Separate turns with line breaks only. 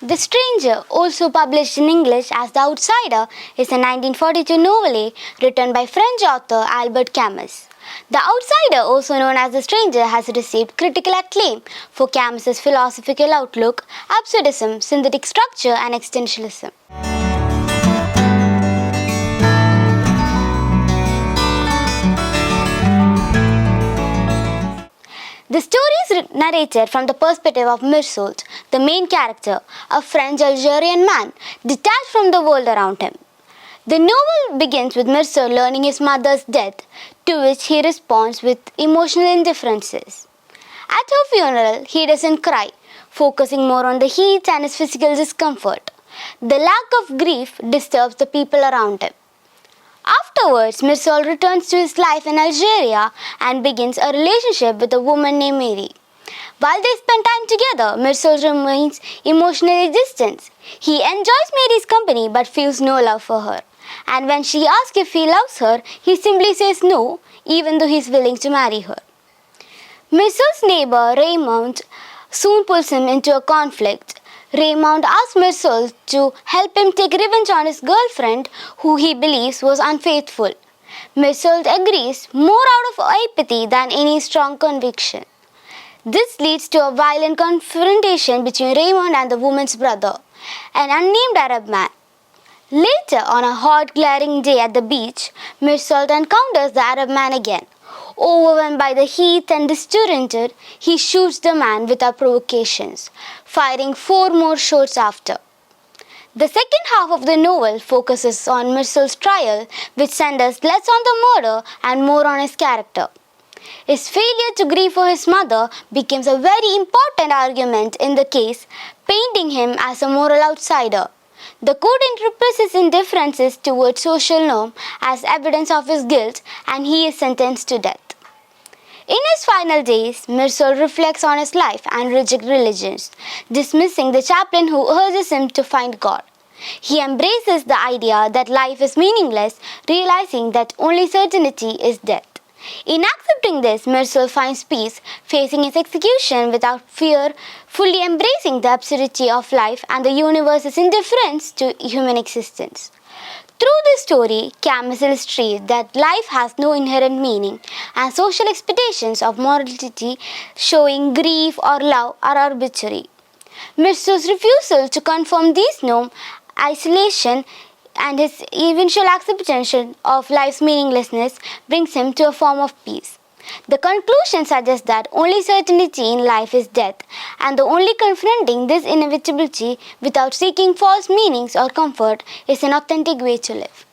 The Stranger, also published in English as The Outsider, is a 1942 novel written by French author Albert Camus. The Outsider, also known as The Stranger, has received critical acclaim for Camus's philosophical outlook, absurdism, synthetic structure, and existentialism. The story is narrated from the perspective of Mirsoult, the main character, a French-Algerian man detached from the world around him. The novel begins with Mirsoult learning his mother's death, to which he responds with emotional indifferences. At her funeral, he doesn't cry, focusing more on the heat and his physical discomfort. The lack of grief disturbs the people around him. Afterwards, Mirsoult returns to his life in Algeria and begins a relationship with a woman named Mary. While they spend time together, Mirsoult remains emotionally distant. He enjoys Mary's company but feels no love for her. And when she asks if he loves her, he simply says no, even though he is willing to marry her. Mirsoult's neighbor, Raymond, soon pulls him into a conflict. Raymond asks Mirsoult to help him take revenge on his girlfriend, who he believes was unfaithful. Mirsoult agrees, more out of apathy than any strong conviction. This leads to a violent confrontation between Raymond and the woman's brother, an unnamed Arab man. Later, on a hot, glaring day at the beach, Mirsoult encounters the Arab man again. Overwhelmed by the heat and disoriented, he shoots the man without provocations, firing 4 more shots after. The second half of the novel focuses on Mirsoult's trial, which centers less on the murder and more on his character. His failure to grieve for his mother becomes a very important argument in the case, painting him as a moral outsider. The court interprets his indifferences towards social norm as evidence of his guilt, and he is sentenced to death. In his final days, Mirsoult reflects on his life and rejects religions, dismissing the chaplain who urges him to find God. He embraces the idea that life is meaningless, realizing that only certainty is death. In accepting this, Mirsoult finds peace, facing his execution without fear, fully embracing the absurdity of life and the universe's indifference to human existence. Through this story, Camus illustrates that life has no inherent meaning and social expectations of morality, showing grief or love, are arbitrary. Mirsoult's refusal to conform these norms, isolation, and his eventual acceptation of life's meaninglessness brings him to a form of peace. The conclusion suggests that only certainty in life is death, and the only confronting this inevitability without seeking false meanings or comfort is an authentic way to live.